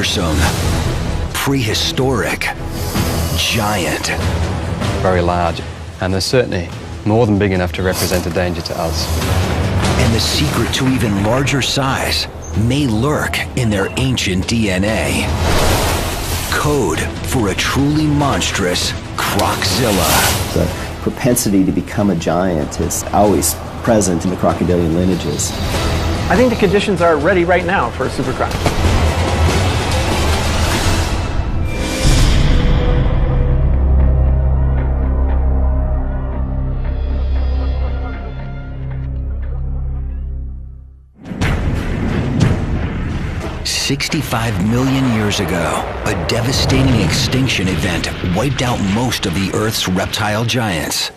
fearsome, prehistoric giant. Very large, and they're certainly more than big enough to represent a danger to us. And the secret to even larger size may lurk in their ancient DNA. Code for a truly monstrous Croczilla. The propensity to become a giant is always present in the crocodilian lineages. I think the conditions are ready right now for a super croc. $65 million years ago, a devastating extinction event wiped out most of the Earth's reptile giants.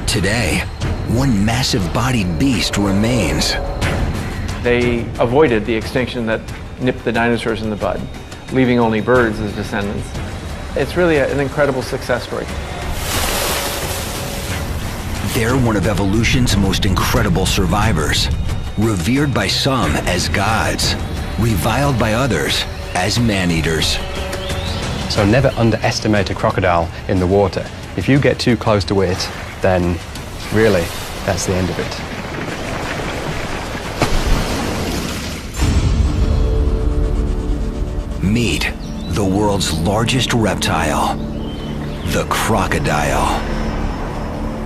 Today, one massive-bodied beast remains. They avoided the extinction that nipped the dinosaurs in the bud, leaving only birds as descendants. It's really an incredible success story. They're one of evolution's most incredible survivors, revered by some as gods, reviled by others as man-eaters. So never underestimate a crocodile in the water. If you get too close to it, then really, that's the end of it. Meet the world's largest reptile, the crocodile.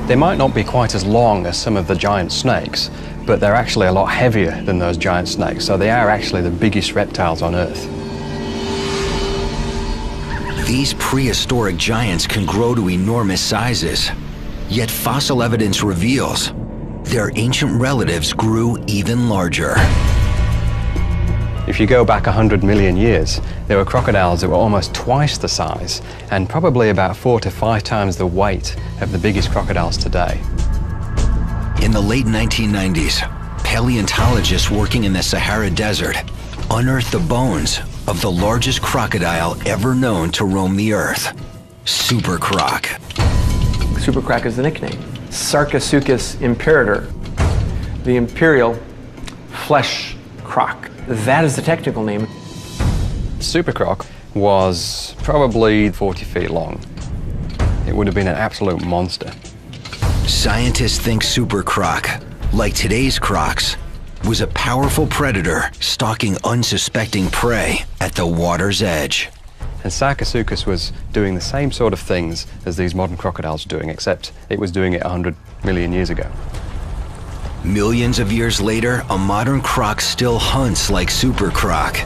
They might not be quite as long as some of the giant snakes, but they're actually a lot heavier than those giant snakes, so they are actually the biggest reptiles on Earth. These prehistoric giants can grow to enormous sizes, yet fossil evidence reveals their ancient relatives grew even larger. If you go back 100 million years, there were crocodiles that were almost twice the size and probably about 4 to 5 times the weight of the biggest crocodiles today. In the late 1990s, paleontologists working in the Sahara Desert unearthed the bones of the largest crocodile ever known to roam the Earth, Super Croc. Super croc is the nickname. Sarcosuchus imperator, the imperial flesh croc. That is the technical name. Super Croc was probably 40 feet long. It would have been an absolute monster. Scientists think Super Croc, like today's crocs, was a powerful predator stalking unsuspecting prey at the water's edge. And Sarcosuchus was doing the same sort of things as these modern crocodiles are doing, except it was doing it 100 million years ago. Millions of years later, a modern croc still hunts like Super Croc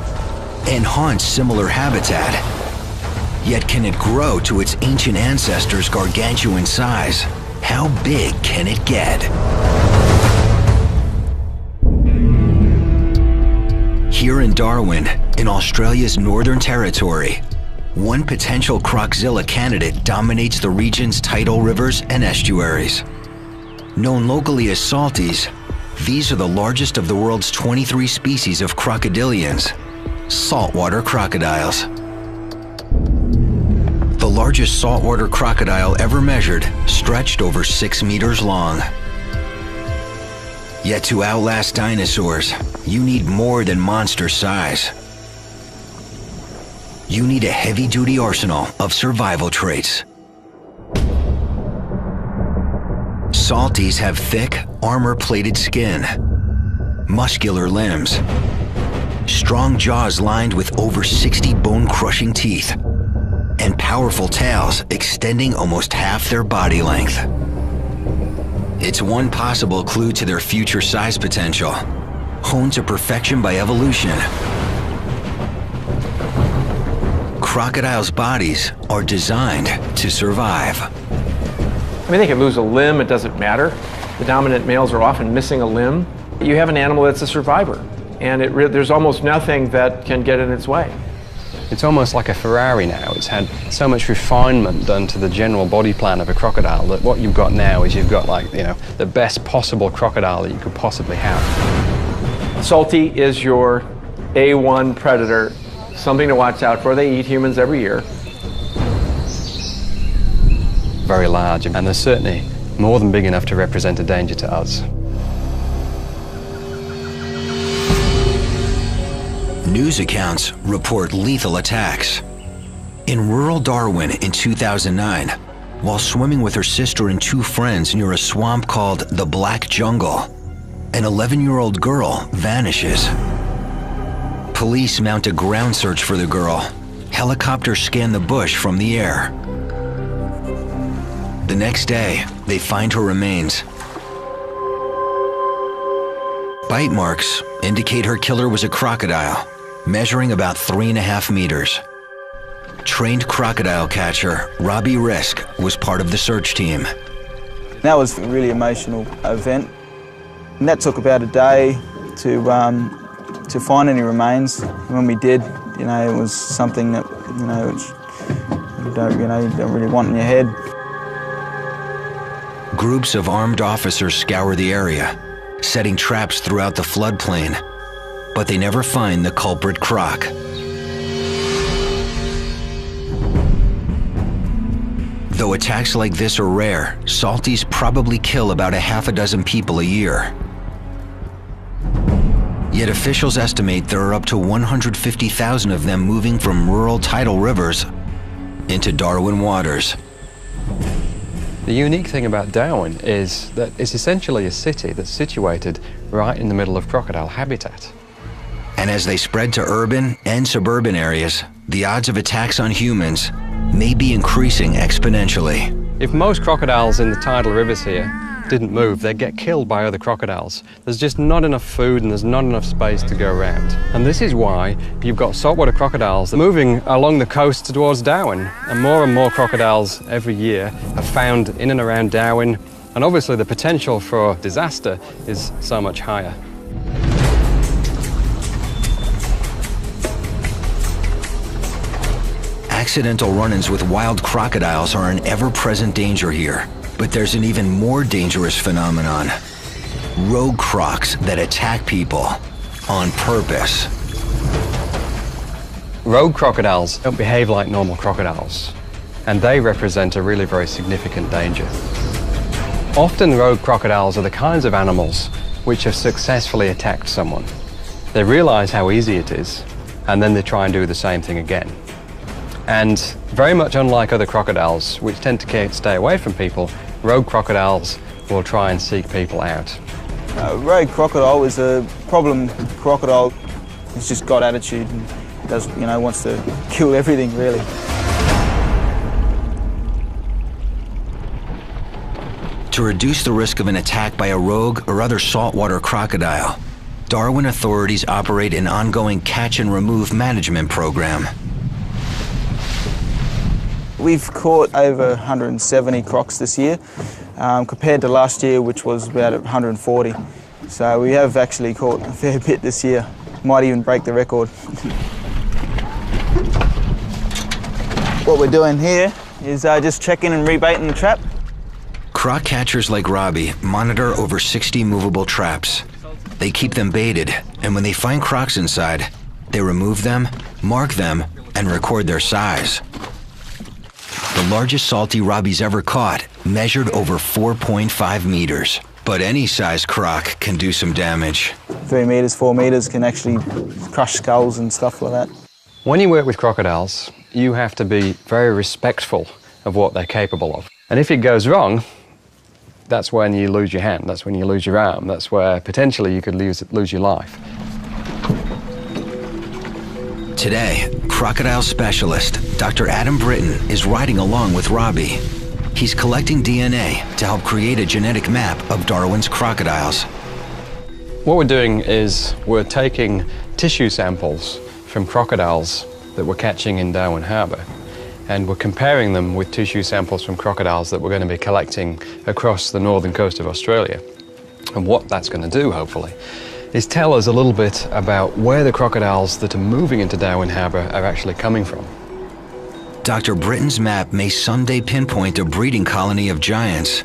and haunts similar habitat. Yet can it grow to its ancient ancestors' gargantuan size? How big can it get? Here in Darwin, in Australia's Northern Territory, one potential Croczilla candidate dominates the region's tidal rivers and estuaries. Known locally as salties, these are the largest of the world's 23 species of crocodilians, saltwater crocodiles. The largest saltwater crocodile ever measured stretched over 6 meters long. Yet to outlast dinosaurs, you need more than monster size. You need a heavy-duty arsenal of survival traits. Salties have thick, armor-plated skin, muscular limbs, strong jaws lined with over 60 bone-crushing teeth, and powerful tails extending almost half their body length. It's one possible clue to their future size potential, honed to perfection by evolution. Crocodiles' bodies are designed to survive. I mean, they could lose a limb, it doesn't matter. The dominant males are often missing a limb. You have an animal that's a survivor, and there's almost nothing that can get in its way. It's almost like a Ferrari now. It's had so much refinement done to the general body plan of a crocodile that what you've got now is you've got, like, you know, the best possible crocodile that you could possibly have. Salty is your A1 predator, something to watch out for. They eat humans every year. Very large, and they're certainly more than big enough to represent a danger to us. News accounts report lethal attacks. In rural Darwin in 2009, while swimming with her sister and two friends near a swamp called the Black Jungle, an 11-year-old girl vanishes. Police mount a ground search for the girl. Helicopters scan the bush from the air. The next day, they find her remains. Bite marks indicate her killer was a crocodile, measuring about 3.5 meters. Trained crocodile catcher Robbie Risk was part of the search team. That was a really emotional event. And that took about a day to find any remains. When we did, you know, it was something that, you know, you don't really want in your head. Groups of armed officers scour the area, setting traps throughout the floodplain, but they never find the culprit croc. Though attacks like this are rare, salties probably kill about 6 people a year. Yet officials estimate there are up to 150,000 of them moving from rural tidal rivers into Darwin waters. The unique thing about Darwin is that it's essentially a city that's situated right in the middle of crocodile habitat. And as they spread to urban and suburban areas, the odds of attacks on humans may be increasing exponentially. If most crocodiles in the tidal rivers here didn't move, they'd get killed by other crocodiles. There's just not enough food and there's not enough space to go around. And this is why you've got saltwater crocodiles moving along the coast towards Darwin. And more crocodiles every year are found in and around Darwin. And obviously the potential for disaster is so much higher. Accidental run-ins with wild crocodiles are an ever-present danger here. But there's an even more dangerous phenomenon. Rogue crocs that attack people on purpose. Rogue crocodiles don't behave like normal crocodiles, and they represent a really very significant danger. Often rogue crocodiles are the kinds of animals which have successfully attacked someone. They realize how easy it is, and then they try and do the same thing again. And very much unlike other crocodiles, which tend to stay away from people, rogue crocodiles will try and seek people out. Rogue crocodile is a problem crocodile. It's just got attitude and does, you know, wants to kill everything, really. To reduce the risk of an attack by a rogue or other saltwater crocodile, Darwin authorities operate an ongoing catch and remove management program. We've caught over 170 crocs this year, compared to last year, which was about 140. So we have actually caught a fair bit this year. Might even break the record. What we're doing here is just checking and rebaiting the trap. Croc catchers like Robbie monitor over 60 movable traps. They keep them baited, and when they find crocs inside, they remove them, mark them, and record their size. The largest salty Robbie's ever caught measured over 4.5 meters. But any size croc can do some damage. 3 meters, 4 meters can actually crush skulls and stuff like that. When you work with crocodiles, you have to be very respectful of what they're capable of. And if it goes wrong, that's when you lose your hand, that's when you lose your arm, that's where potentially you could lose your life. Today, crocodile specialist Dr. Adam Britton is riding along with Robbie. He's collecting DNA to help create a genetic map of Darwin's crocodiles. What we're doing is we're taking tissue samples from crocodiles that we're catching in Darwin Harbour, and we're comparing them with tissue samples from crocodiles that we're going to be collecting across the northern coast of Australia. And what that's going to do, hopefully, is tell us a little bit about where the crocodiles that are moving into Darwin Harbour are actually coming from. Dr. Britton's map may someday pinpoint a breeding colony of giants.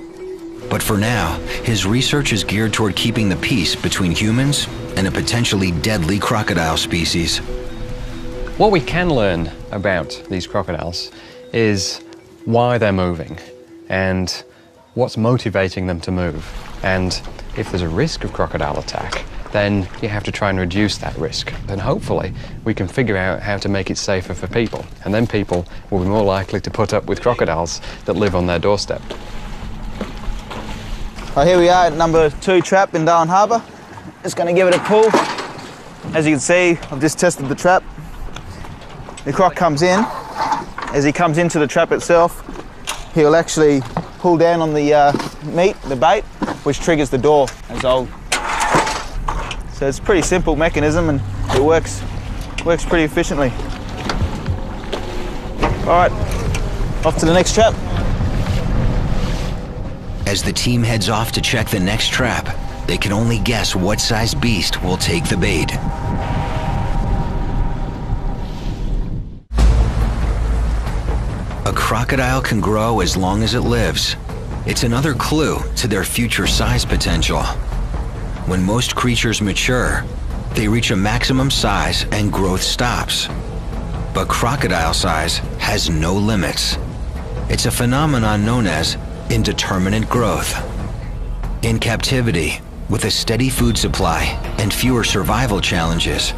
But for now, his research is geared toward keeping the peace between humans and a potentially deadly crocodile species. What we can learn about these crocodiles is why they're moving and what's motivating them to move. And if there's a risk of crocodile attack, then you have to try and reduce that risk. And hopefully we can figure out how to make it safer for people. And then people will be more likely to put up with crocodiles that live on their doorstep. So here we are at number 2 trap in Darwin Harbour. Just going to give it a pull. As you can see, I've just tested the trap. The croc comes in. As he comes into the trap itself, he'll actually pull down on the meat, the bait, which triggers the door. So it's a pretty simple mechanism, and it works pretty efficiently. All right, off to the next trap. As the team heads off to check the next trap, they can only guess what size beast will take the bait. A crocodile can grow as long as it lives. It's another clue to their future size potential. When most creatures mature, they reach a maximum size and growth stops. But crocodile size has no limits. It's a phenomenon known as indeterminate growth. In captivity, with a steady food supply and fewer survival challenges,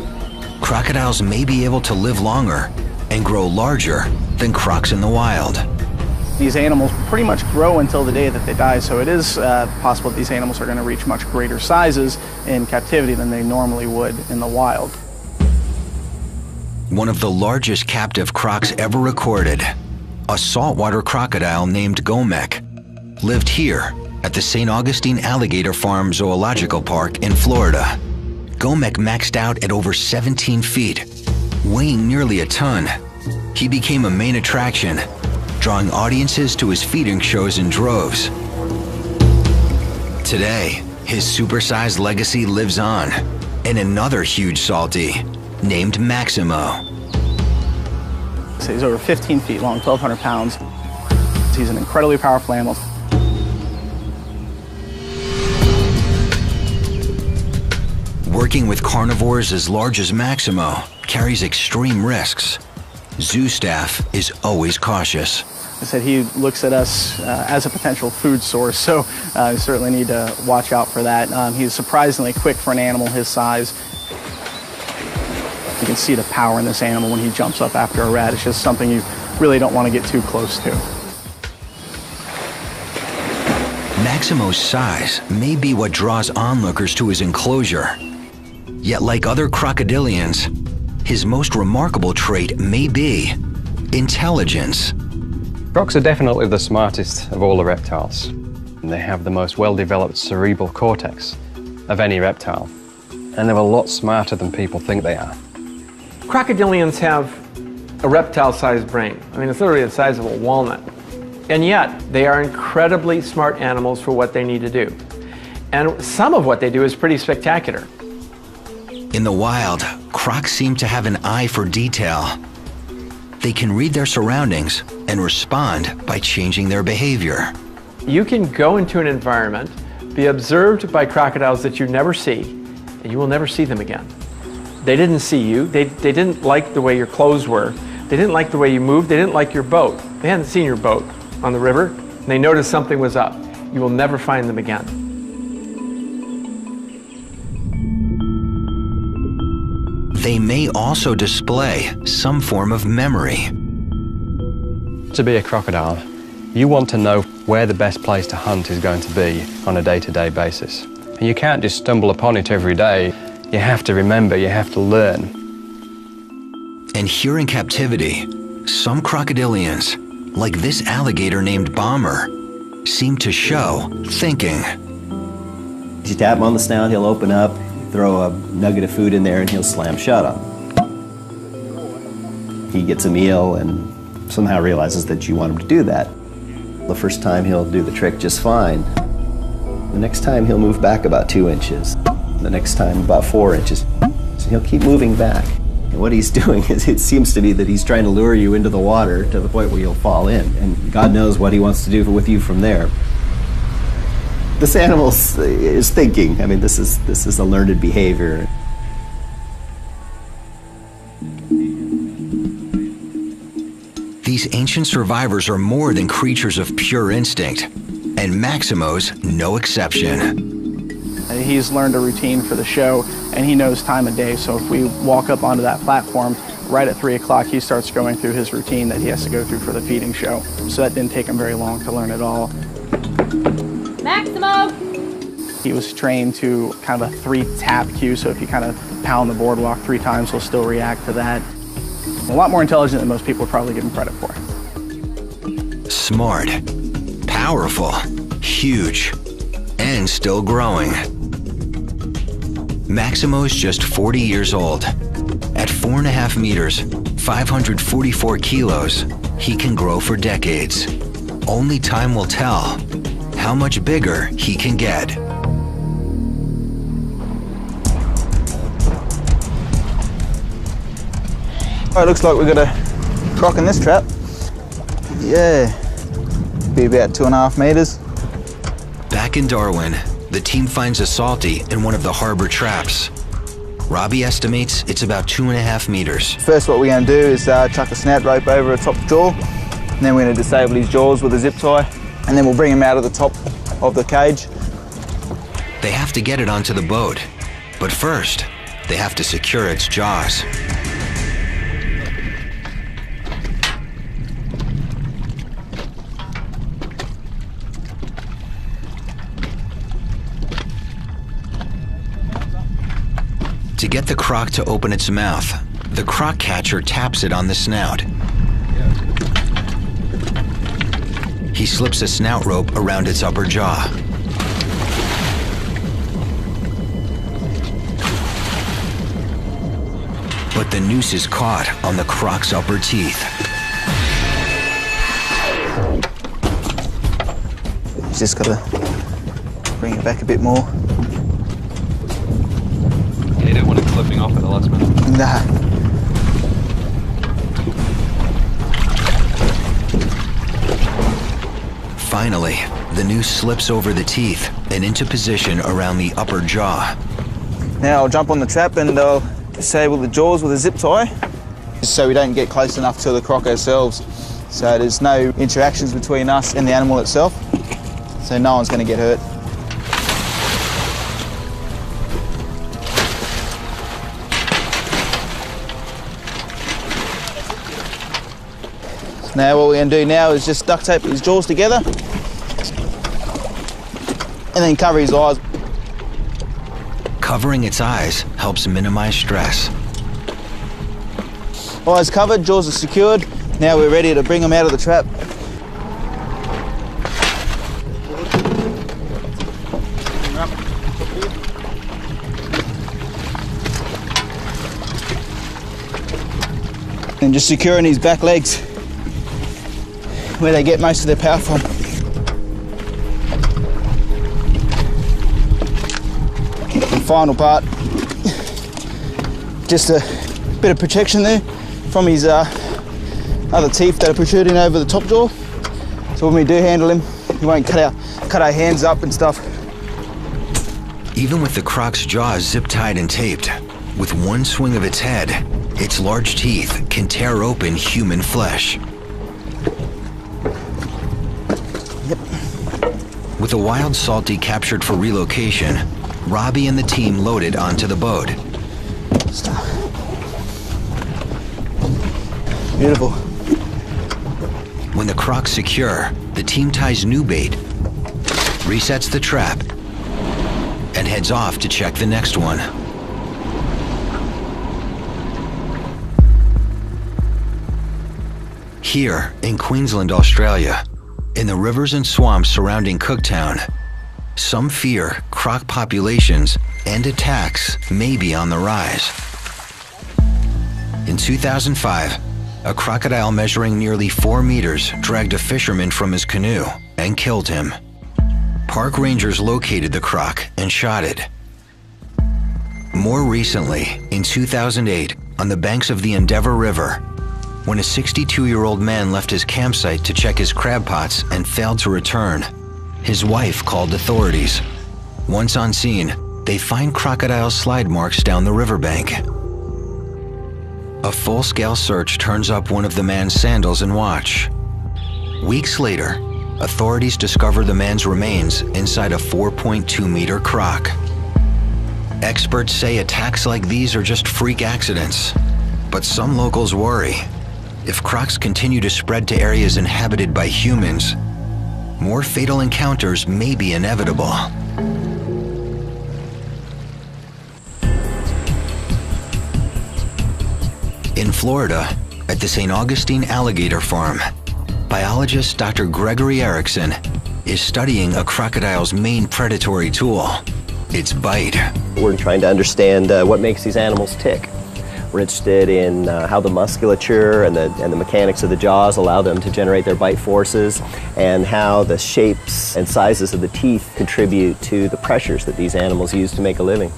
crocodiles may be able to live longer and grow larger than crocs in the wild. These animals pretty much grow until the day that they die, so it is possible that these animals are going to reach much greater sizes in captivity than they normally would in the wild. One of the largest captive crocs ever recorded, a saltwater crocodile named Gomek, lived here at the St. Augustine Alligator Farm Zoological Park in Florida. Gomek maxed out at over 17 feet, weighing nearly a ton. He became a main attraction, drawing audiences to his feeding shows in droves. Today, his supersized legacy lives on in another huge salty named Maximo. So he's over 15 feet long, 1,200 pounds. He's an incredibly powerful animal. Working with carnivores as large as Maximo carries extreme risks. Zoo staff is always cautious. I said he looks at us as a potential food source, so we certainly need to watch out for that. He's surprisingly quick for an animal his size. You can see the power in this animal when he jumps up after a rat. It's just something you really don't want to get too close to. Maximo's size may be what draws onlookers to his enclosure. Yet like other crocodilians, his most remarkable trait may be intelligence. Crocs are definitely the smartest of all the reptiles. They have the most well-developed cerebral cortex of any reptile, and they're a lot smarter than people think they are. Crocodilians have a reptile-sized brain. I mean, it's literally the size of a walnut. And yet, they are incredibly smart animals for what they need to do. And some of what they do is pretty spectacular. In the wild, crocs seem to have an eye for detail. They can read their surroundings and respond by changing their behavior. You can go into an environment, be observed by crocodiles that you never see, and you will never see them again. They didn't see you. They didn't like the way your clothes were. They didn't like the way you moved. They didn't like your boat. They hadn't seen your boat on the river, and they noticed something was up. You will never find them again. They may also display some form of memory. To be a crocodile, you want to know where the best place to hunt is going to be on a day-to-day basis. And you can't just stumble upon it every day. You have to remember, you have to learn. And here in captivity, some crocodilians, like this alligator named Bomber, seem to show thinking. You tap him on the snout, he'll open up, throw a nugget of food in there, and he'll slam shut on. He gets a meal and somehow realizes that you want him to do that. The first time he'll do the trick just fine. The next time he'll move back about 2 inches. The next time about 4 inches. So he'll keep moving back. And what he's doing is, it seems to me that he's trying to lure you into the water to the point where you'll fall in. And God knows what he wants to do with you from there. This animal is thinking. I mean, this is a learned behavior. These ancient survivors are more than creatures of pure instinct, and Maximo's no exception. He's learned a routine for the show, and he knows time of day. So if we walk up onto that platform, right at 3 o'clock, he starts going through his routine that he has to go through for the feeding show. So that didn't take him very long to learn it all. Maximo! He was trained to kind of a 3-tap cue, so if you kind of pound the boardwalk 3 times, he'll still react to that. A lot more intelligent than most people would probably give him credit for. Smart, powerful, huge, and still growing. Maximo's just 40 years old. At 4.5 meters, 544 kilos, he can grow for decades. Only time will tell how much bigger he can get. Oh, it looks like we've got a croc in this trap. Yeah, be about 2.5 meters. Back in Darwin, the team finds a salty in one of the harbor traps. Robbie estimates it's about 2.5 meters. First, what we're going to do is chuck a snout rope over the top jaw, and then we're going to disable his jaws with a zip tie, and then we'll bring him out of the top of the cage. They have to get it onto the boat, but first, they have to secure its jaws. To get the croc to open its mouth, the croc catcher taps it on the snout. He slips a snout rope around its upper jaw. But the noose is caught on the croc's upper teeth. Just got to bring it back a bit more. You don't want it clipping off at the last minute. Nah. Finally, the noose slips over the teeth and into position around the upper jaw. Now I'll jump on the trap and I'll disable the jaws with a zip tie, so we don't get close enough to the croc ourselves. So there's no interactions between us and the animal itself, so no one's going to get hurt. Now what we're going to do now is just duct tape his jaws together and then cover his eyes. Covering its eyes helps minimize stress. Eyes covered, jaws are secured. Now we're ready to bring him out of the trap. And just securing his back legs, where they get most of their power from. The final part, just a bit of protection there from his other teeth that are protruding over the top jaw. So when we do handle him, we won't cut our hands up and stuff. Even with the croc's jaws zip-tied and taped, with one swing of its head, its large teeth can tear open human flesh. With a wild salty captured for relocation, Robbie and the team loaded onto the boat. Stop. Beautiful. When the croc's secure, the team ties new bait, resets the trap, and heads off to check the next one. Here in Queensland, Australia, in the rivers and swamps surrounding Cooktown, some fear croc populations and attacks may be on the rise. In 2005, a crocodile measuring nearly 4 meters dragged a fisherman from his canoe and killed him. Park rangers located the croc and shot it. More recently, in 2008, on the banks of the Endeavour River, when a 62-year-old man left his campsite to check his crab pots and failed to return, his wife called authorities. Once on scene, they find crocodile slide marks down the riverbank. A full-scale search turns up one of the man's sandals and watch. Weeks later, authorities discover the man's remains inside a 4.2-meter croc. Experts say attacks like these are just freak accidents, but some locals worry. If crocs continue to spread to areas inhabited by humans, more fatal encounters may be inevitable. In Florida, at the St. Augustine Alligator Farm, biologist Dr. Gregory Erickson is studying a crocodile's main predatory tool, its bite. We're trying to understand what makes these animals tick. We're interested in how the musculature and the mechanics of the jaws allow them to generate their bite forces, and how the shapes and sizes of the teeth contribute to the pressures that these animals use to make a living.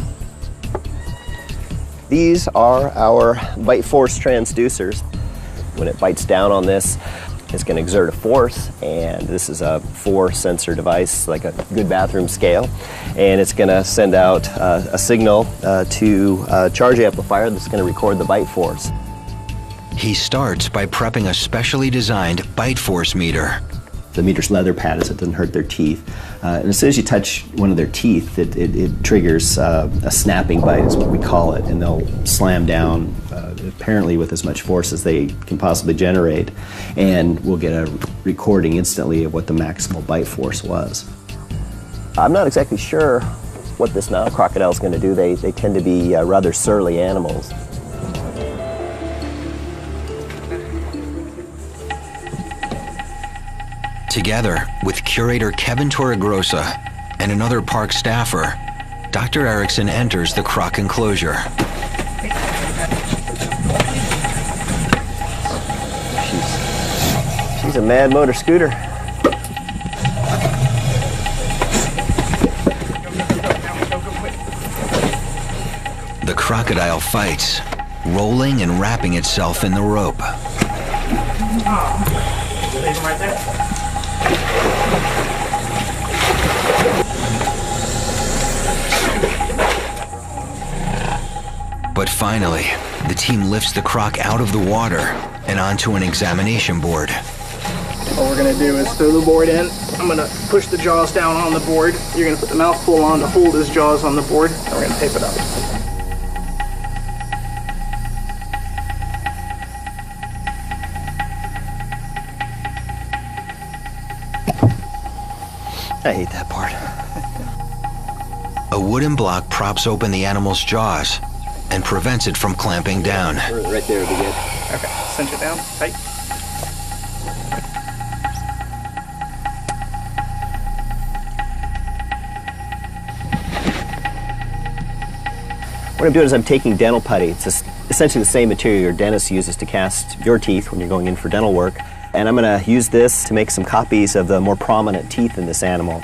These are our bite force transducers. When it bites down on this, it's going to exert a force, and this is a 4-sensor device, like a good bathroom scale, and it's going to send out a signal to a charge amplifier that's going to record the bite force. He starts by prepping a specially designed bite force meter. The meter's leather padded so it doesn't hurt their teeth. And as soon as you touch one of their teeth, it triggers a snapping bite, is what we call it, and they'll slam down, apparently with as much force as they can possibly generate, and we'll get a recording instantly of what the maximal bite force was. I'm not exactly sure what this Nile crocodile is going to do. They tend to be rather surly animals. Together with curator Kevin Torregrossa and another park staffer, Dr. Erickson enters the croc enclosure. She's a mad motor scooter. The crocodile fights, rolling and wrapping itself in the rope. Leave him right there. But finally, the team lifts the croc out of the water and onto an examination board. What we're going to do is throw the board in. I'm going to push the jaws down on the board. You're going to put the mouthful on to hold his jaws on the board, and we're going to tape it up. I hate that part. A wooden block props open the animal's jaws and prevents it from clamping down. Right there would be good. Okay, cinch it down, tight. What I'm doing is I'm taking dental putty. It's essentially the same material your dentist uses to cast your teeth when you're going in for dental work. And I'm going to use this to make some copies of the more prominent teeth in this animal.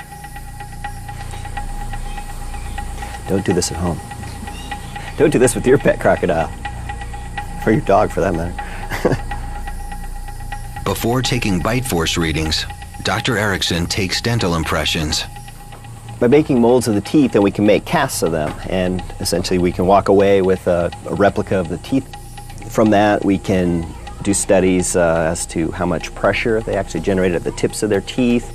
Don't do this at home. Don't do this with your pet crocodile. Or your dog, for that matter. Before taking bite force readings, Dr. Erickson takes dental impressions. By making molds of the teeth, then we can make casts of them. And essentially we can walk away with a replica of the teeth. From that, we can do studies as to how much pressure they actually generated at the tips of their teeth.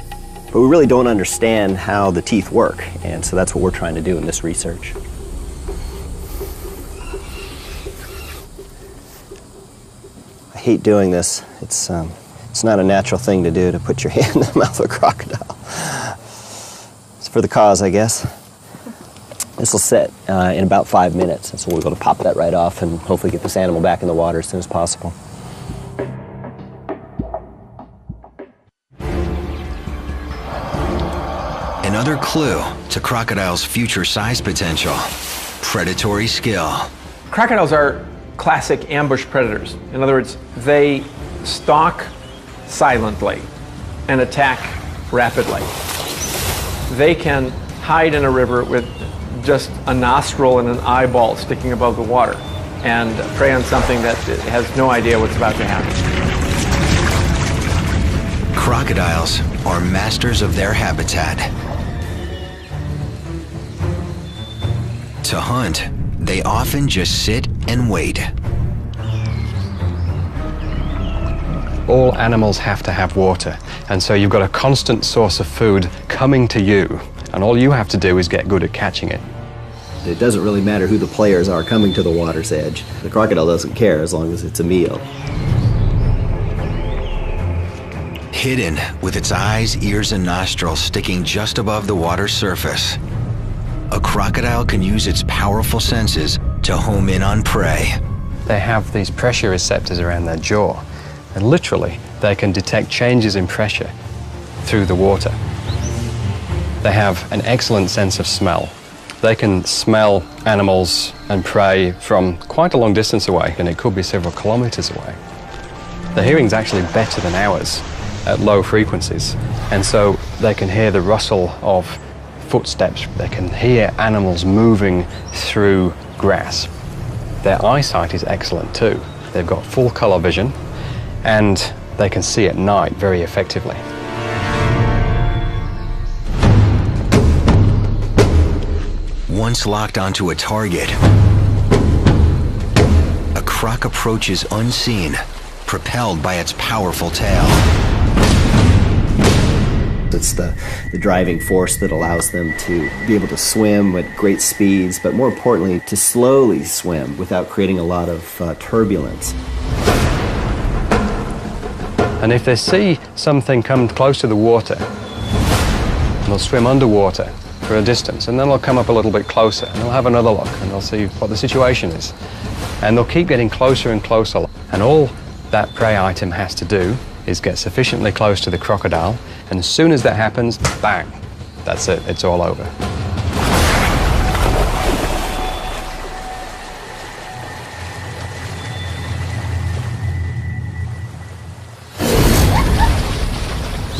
But we really don't understand how the teeth work, and so that's what we're trying to do in this research. I hate doing this. It's not a natural thing to do, to put your hand in the mouth of a crocodile. It's for the cause, I guess. This will set in about 5 minutes, and so we'll be able to pop that right off and hopefully get this animal back in the water as soon as possible. Another clue to crocodile's future size potential: predatory skill. Crocodiles are classic ambush predators. In other words, they stalk silently and attack rapidly. They can hide in a river with just a nostril and an eyeball sticking above the water and prey on something that has no idea what's about to happen. Crocodiles are masters of their habitat. To hunt, they often just sit and wait. All animals have to have water, and so you've got a constant source of food coming to you, and all you have to do is get good at catching it. It doesn't really matter who the players are coming to the water's edge. The crocodile doesn't care as long as it's a meal. Hidden with its eyes, ears, and nostrils sticking just above the water's surface, a crocodile can use its powerful senses to home in on prey. They have these pressure receptors around their jaw, and literally they can detect changes in pressure through the water. They have an excellent sense of smell. They can smell animals and prey from quite a long distance away, and it could be several kilometers away. Their hearing's actually better than ours at low frequencies, and so they can hear the rustle of footsteps. They can hear animals moving through grass. Their eyesight is excellent too. They've got full color vision, and they can see at night very effectively. Once locked onto a target, a croc approaches unseen, propelled by its powerful tail. It's the driving force that allows them to be able to swim at great speeds, but more importantly, to slowly swim without creating a lot of turbulence. And if they see something come close to the water, they'll swim underwater for a distance, and then they'll come up a little bit closer, and they'll have another look, and they'll see what the situation is. And they'll keep getting closer and closer, and all that prey item has to do is get sufficiently close to the crocodile, and as soon as that happens, bang, that's it, it's all over.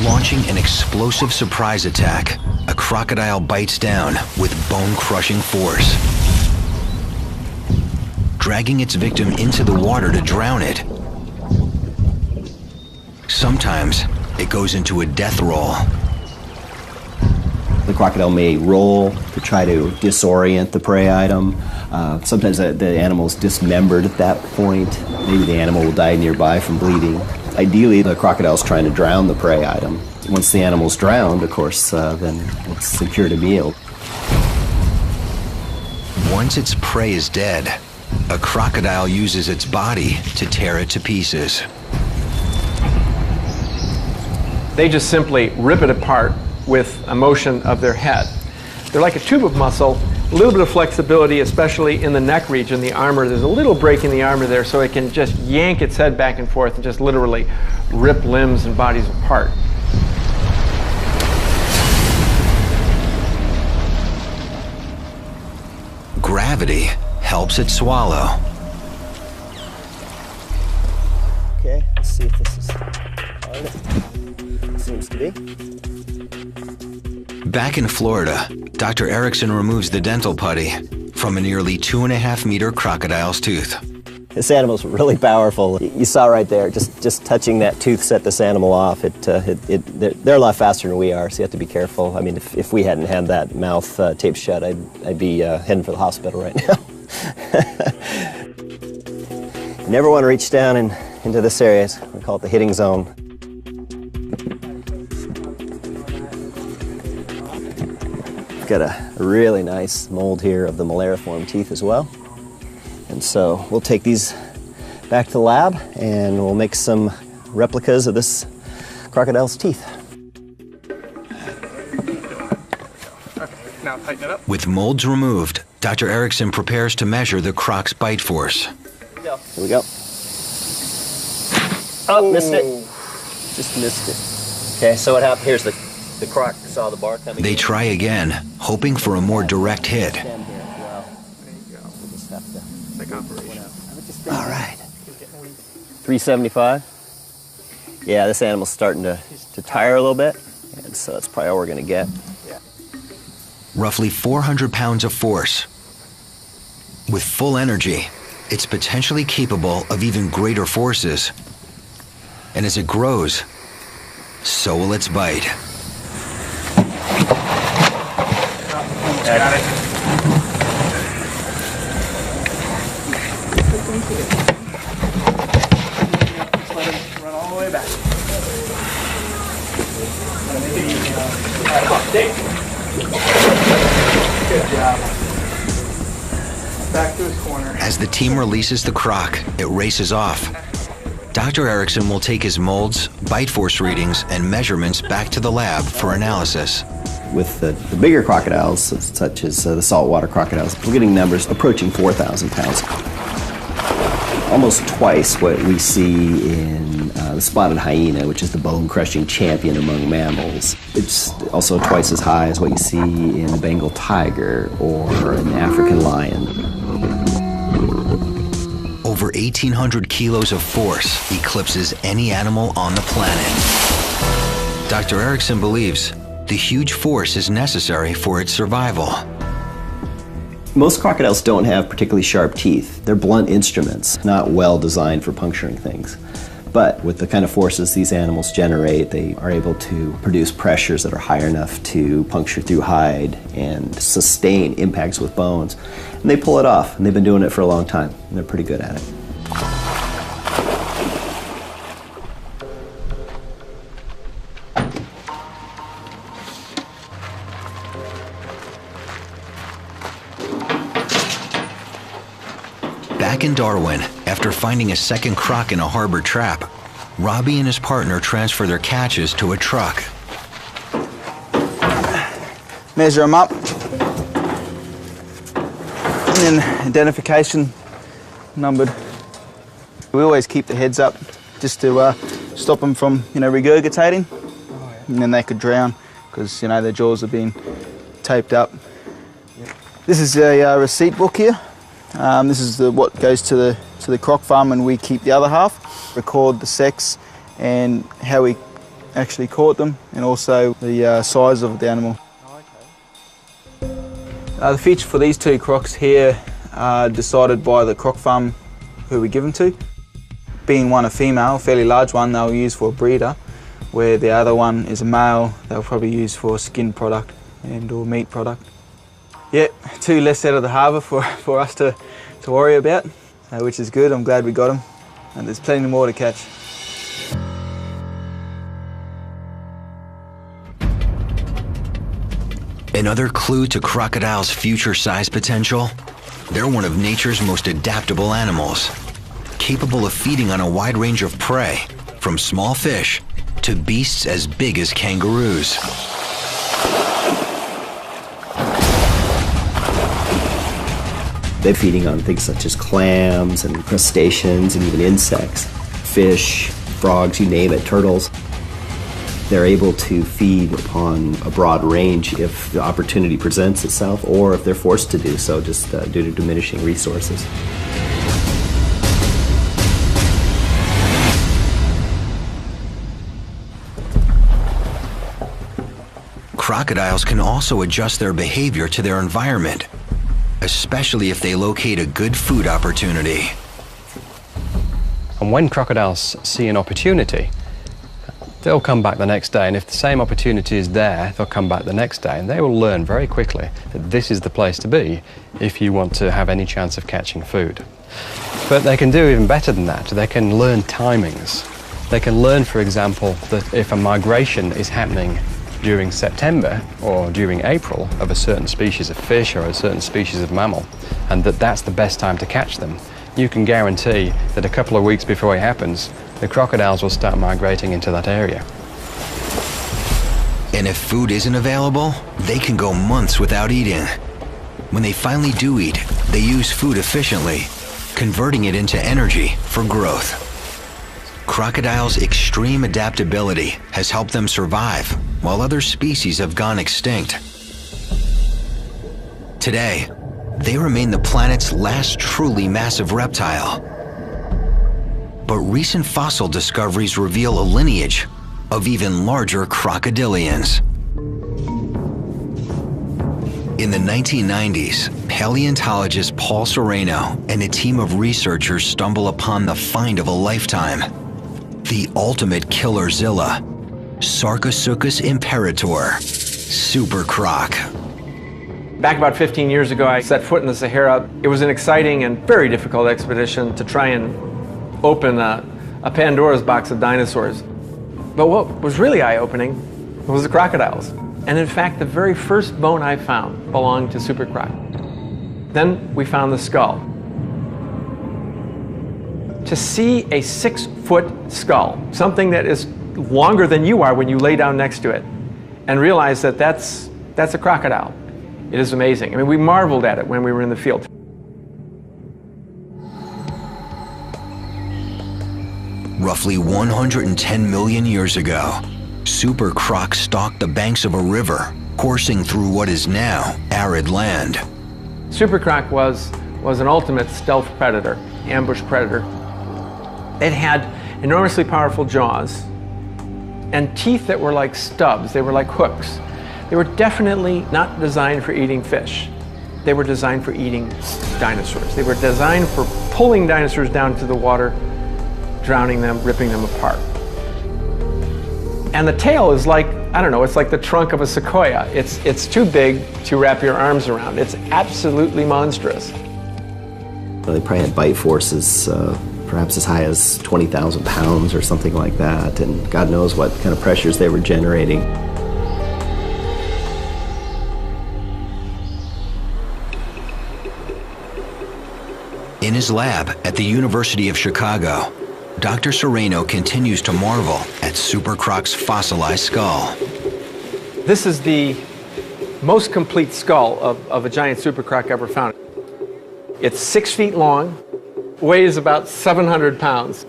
Launching an explosive surprise attack, a crocodile bites down with bone-crushing force, dragging its victim into the water to drown it. Sometimes it goes into a death roll. The crocodile may roll to try to disorient the prey item. Sometimes the animal's dismembered at that point. Maybe the animal will die nearby from bleeding. Ideally, the crocodile's trying to drown the prey item. Once the animal's drowned, of course, then it's secured a meal. Once its prey is dead, a crocodile uses its body to tear it to pieces. They just simply rip it apart with a motion of their head. They're like a tube of muscle, a little bit of flexibility, especially in the neck region, the armor. There's a little break in the armor there, so it can just yank its head back and forth and just literally rip limbs and bodies apart. Gravity helps it swallow. Okay, let's see if this is on it. Seems to be. Back in Florida, Dr. Erickson removes the dental putty from a nearly 2.5-meter crocodile's tooth. This animal's really powerful. You saw right there, just touching that tooth set this animal off. They're a lot faster than we are, so you have to be careful. I mean, if we hadn't had that mouth taped shut, I'd be heading for the hospital right now. You never want to reach down into this area. We call it the hitting zone. Got a really nice mold here of the malariform teeth as well. And so we'll take these back to the lab and we'll make some replicas of this crocodile's teeth. Okay, now tighten it up. With molds removed, Dr. Erickson prepares to measure the croc's bite force. Here we go. Oh, missed it. Just missed it. Okay, so what happened? Here's the croc saw the bar coming. They try again, hoping for a more direct hit. All right. 375. Yeah, this animal's starting to tire a little bit, and so that's probably all we're going to get. Roughly 400 pounds of force. With full energy, it's potentially capable of even greater forces. And as it grows, so will its bite. Got it. Just let him run all the way back. Good job. back to his corner. As the team releases the croc, it races off. Dr. Erickson will take his molds, bite force readings, and measurements back to the lab for analysis. With the bigger crocodiles, such as the saltwater crocodiles, we're getting numbers approaching 4,000 pounds. Almost twice what we see in the spotted hyena, which is the bone-crushing champion among mammals. It's also twice as high as what you see in the Bengal tiger or an African lion. Over 1,800 kilos of force eclipses any animal on the planet. Dr. Erickson believes the huge force is necessary for its survival. Most crocodiles don't have particularly sharp teeth. They're blunt instruments, not well designed for puncturing things. But with the kind of forces these animals generate, they are able to produce pressures that are high enough to puncture through hide and sustain impacts with bones. And they pull it off, and they've been doing it for a long time, and they're pretty good at it. Back in Darwin, after finding a second croc in a harbor trap, Robbie and his partner transfer their catches to a truck. Measure them up. And then identification numbered. We always keep the heads up just to stop them from, regurgitating. And then they could drown because, their jaws have been taped up. This is a receipt book here. This is what goes to the croc farm, and we keep the other half. Record the sex and how we actually caught them, and also the size of the animal. The feature for these two crocs here are decided by the croc farm who we give them to. Being one a female, a fairly large one, they'll use for a breeder, where the other one is a male, they'll probably use for a skin product and or meat product. Yeah, two less out of the harbour for us to worry about, which is good. I'm glad we got them, and there's plenty more to catch. Another clue to crocodiles' future size potential? They're one of nature's most adaptable animals, capable of feeding on a wide range of prey, from small fish to beasts as big as kangaroos. They're feeding on things such as clams and crustaceans and even insects, fish, frogs, you name it, turtles. They're able to feed upon a broad range if the opportunity presents itself, or if they're forced to do so just due to diminishing resources. Crocodiles can also adjust their behavior to their environment, especially if they locate a good food opportunity. And when crocodiles see an opportunity, they'll come back the next day, and if the same opportunity is there, they'll come back the next day, and they will learn very quickly that this is the place to be if you want to have any chance of catching food. But they can do even better than that. They can learn timings. They can learn, for example, that if a migration is happening during September or during April of a certain species of fish or a certain species of mammal, and that's the best time to catch them, you can guarantee that a couple of weeks before it happens, the crocodiles will start migrating into that area. And if food isn't available, they can go months without eating. When they finally do eat, they use food efficiently, converting it into energy for growth. Crocodiles' extreme adaptability has helped them survive, while other species have gone extinct. Today, they remain the planet's last truly massive reptile. But recent fossil discoveries reveal a lineage of even larger crocodilians. In the 1990s, paleontologist Paul Sereno and a team of researchers stumble upon the find of a lifetime: the ultimate killerzilla, Sarcosuchus imperator, super croc. Back about 15 years ago, I set foot in the Sahara. It was an exciting and very difficult expedition to try and open a Pandora's box of dinosaurs. But what was really eye-opening was the crocodiles. And in fact, the very first bone I found belonged to super croc. Then we found the skull. To see a 6-foot skull, something that is longer than you are when you lay down next to it, and realize that that's a crocodile, it is amazing. I mean, we marveled at it when we were in the field. Roughly 110 million years ago, super crocs stalked the banks of a river, coursing through what is now arid land. Super croc was an ultimate stealth predator, ambush predator. It had enormously powerful jaws and teeth that were like stubs, they were like hooks. They were definitely not designed for eating fish. They were designed for eating dinosaurs. They were designed for pulling dinosaurs down to the water, drowning them, ripping them apart. And the tail is like, I don't know, it's like the trunk of a sequoia. It's too big to wrap your arms around. It's absolutely monstrous. They probably had bite forces perhaps as high as 20,000 pounds or something like that, and God knows what kind of pressures they were generating. In his lab at the University of Chicago, Dr. Sereno continues to marvel at super croc's fossilized skull. This is the most complete skull of a giant super croc ever found. It's 6 feet long, weighs about 700 pounds.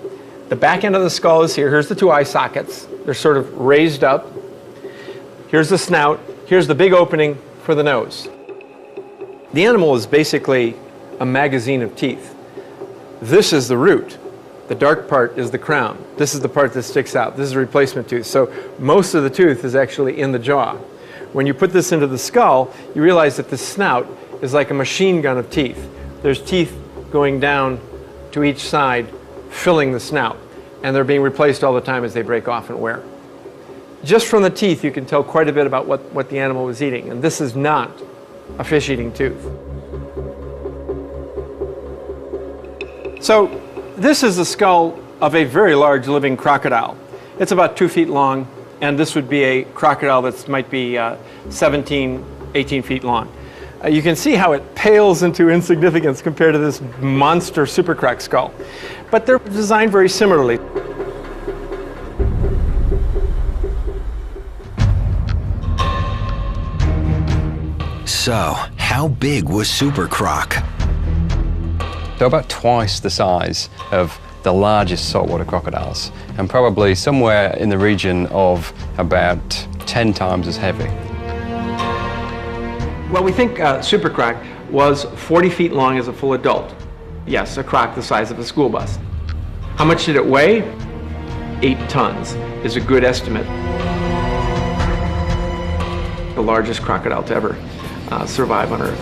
The back end of the skull is here. Here's the two eye sockets. They're sort of raised up. Here's the snout. Here's the big opening for the nose. The animal is basically a magazine of teeth. This is the root. The dark part is the crown. This is the part that sticks out. This is a replacement tooth. So most of the tooth is actually in the jaw. When you put this into the skull, you realize that the snout is like a machine gun of teeth. There's teeth going down to each side, filling the snout. And they're being replaced all the time as they break off and wear. Just from the teeth, you can tell quite a bit about what the animal was eating. And this is not a fish-eating tooth. So this is the skull of a very large living crocodile. It's about 2 feet long, and this would be a crocodile that might be 17, 18 feet long. You can see how it pales into insignificance compared to this monster super croc skull. But they're designed very similarly. So, how big was super croc? They're about twice the size of the largest saltwater crocodiles, and probably somewhere in the region of about 10 times as heavy. Well, we think super croc was 40 feet long as a full adult. Yes, a croc the size of a school bus. How much did it weigh? 8 tons is a good estimate. The largest crocodile to ever survive on Earth.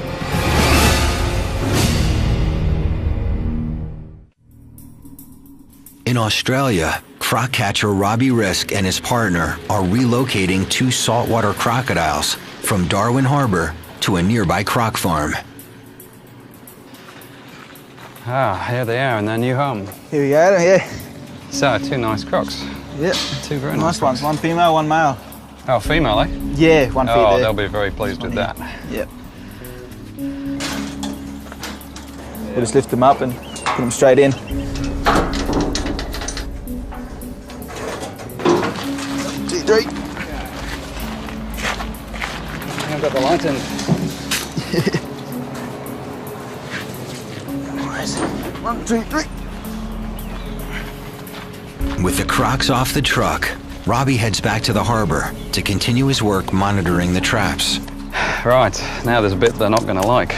In Australia, croc catcher Robbie Risk and his partner are relocating 2 saltwater crocodiles from Darwin Harbor to a nearby croc farm. Ah, here they are in their new home. Here we go, yeah. So, 2 nice crocs. Yep. 2 very Nice ones, one female, one male. Oh, female, eh? Yeah, one feet Oh, there. they'll be very pleased with that. Yep. We'll just lift them up and put them straight in. 2, 3. I've got the light in. Nice. 1, 2, 3. With the crocs off the truck, Robbie heads back to the harbor to continue his work monitoring the traps. Right, now there's a bit they're not going to like.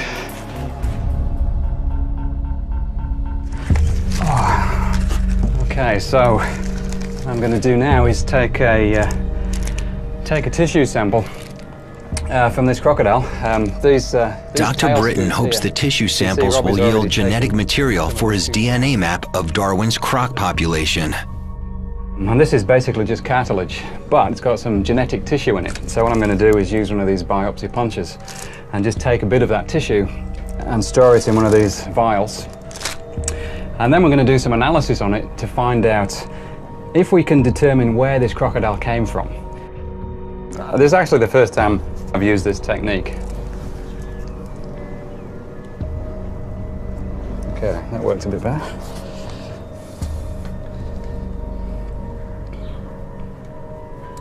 Okay, so what I'm going to do now is take a tissue sample from this crocodile. These Dr. tails Britton you can hopes see, the tissue see samples Robbie's will already yield genetic taken material for his DNA map of Darwin's croc population. And this is basically just cartilage, but it's got some genetic tissue in it. So what I'm going to do is use one of these biopsy punches and just take a bit of that tissue and store it in one of these vials. And then we're going to do some analysis on it to find out if we can determine where this crocodile came from. This is actually the first time I've used this technique. That worked a bit better.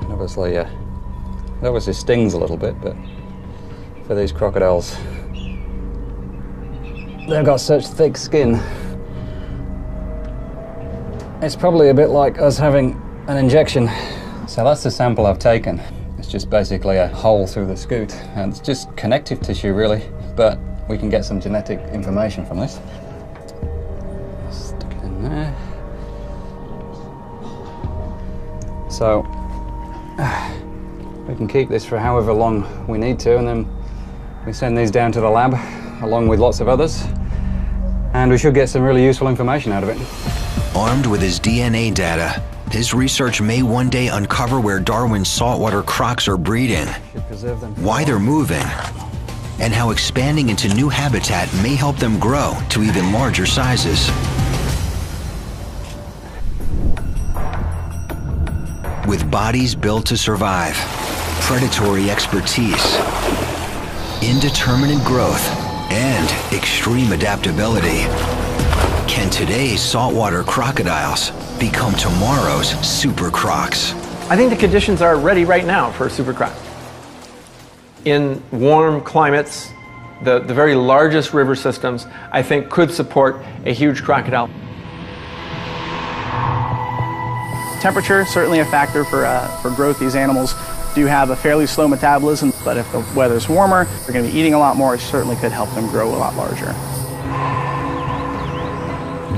And obviously, it obviously stings a little bit, but for these crocodiles, they've got such thick skin. It's probably a bit like us having an injection. So that's the sample I've taken. It's just basically a hole through the scoot, and it's just connective tissue really, but we can get some genetic information from this. Stick it in there. So we can keep this for however long we need to, and then we send these down to the lab along with lots of others, and we should get some really useful information out of it. Armed with his DNA data, his research may one day uncover where Darwin's saltwater crocs are breeding, why they're moving, and how expanding into new habitat may help them grow to even larger sizes. With bodies built to survive, predatory expertise, indeterminate growth, and extreme adaptability, can today's saltwater crocodiles become tomorrow's super crocs? I think the conditions are ready right now for a super croc. In warm climates, the very largest river systems, I think, could support a huge crocodile. Temperature is certainly a factor for growth. These animals do have a fairly slow metabolism, but if the weather's warmer, they're going to be eating a lot more. It certainly could help them grow a lot larger.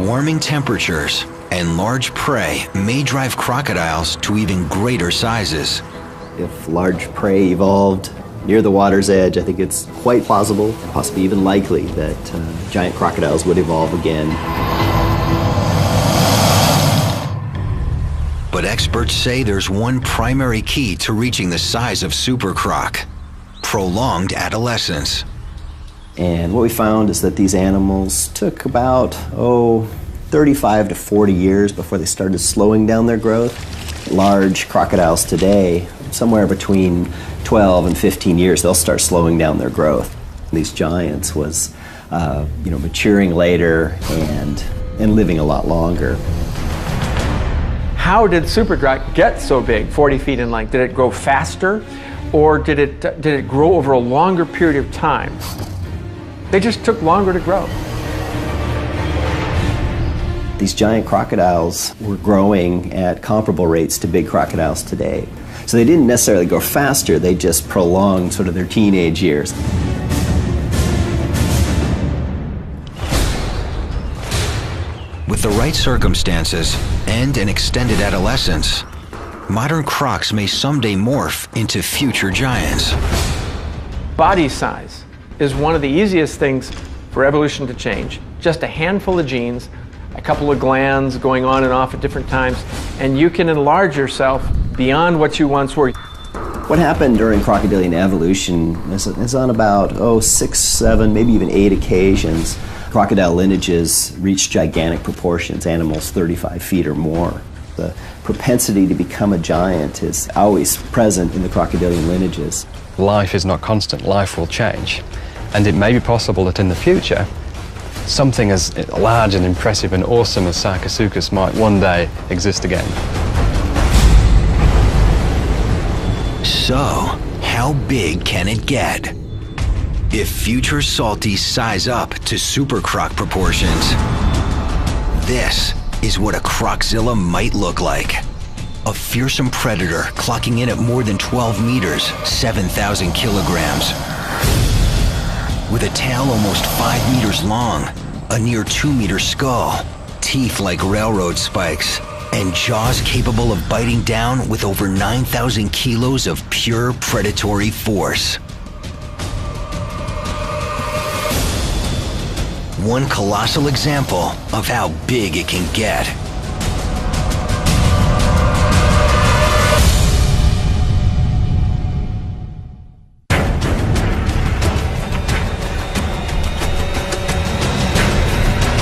Warming temperatures and large prey may drive crocodiles to even greater sizes. If large prey evolved near the water's edge, I think it's quite plausible, possibly even likely, that giant crocodiles would evolve again. But experts say there's one primary key to reaching the size of super croc: prolonged adolescence. And what we found is that these animals took about, 35 to 40 years before they started slowing down their growth. Large crocodiles today, somewhere between 12 and 15 years, they'll start slowing down their growth. These giants was, maturing later and living a lot longer. How did super croc get so big, 40 feet in length? Did it grow faster, or did it grow over a longer period of time? They just took longer to grow. These giant crocodiles were growing at comparable rates to big crocodiles today. So they didn't necessarily grow faster, they just prolonged sort of their teenage years. With the right circumstances and an extended adolescence, modern crocs may someday morph into future giants. Body size is one of the easiest things for evolution to change. Just a handful of genes, a couple of glands going on and off at different times, and you can enlarge yourself beyond what you once were. What happened during crocodilian evolution is on about 6, 7, maybe even 8 occasions, crocodile lineages reached gigantic proportions, animals 35 feet or more. The propensity to become a giant is always present in the crocodilian lineages. Life is not constant, life will change. And it may be possible that in the future, something as large and impressive and awesome as Sarcosuchus might one day exist again. So, how big can it get? If future salties size up to super croc proportions, this is what a croczilla might look like. A fearsome predator clocking in at more than 12 meters, 7,000 kilograms. With a tail almost 5 meters long, a near 2-meter skull, teeth like railroad spikes, and jaws capable of biting down with over 9,000 kilos of pure predatory force. One colossal example of how big it can get.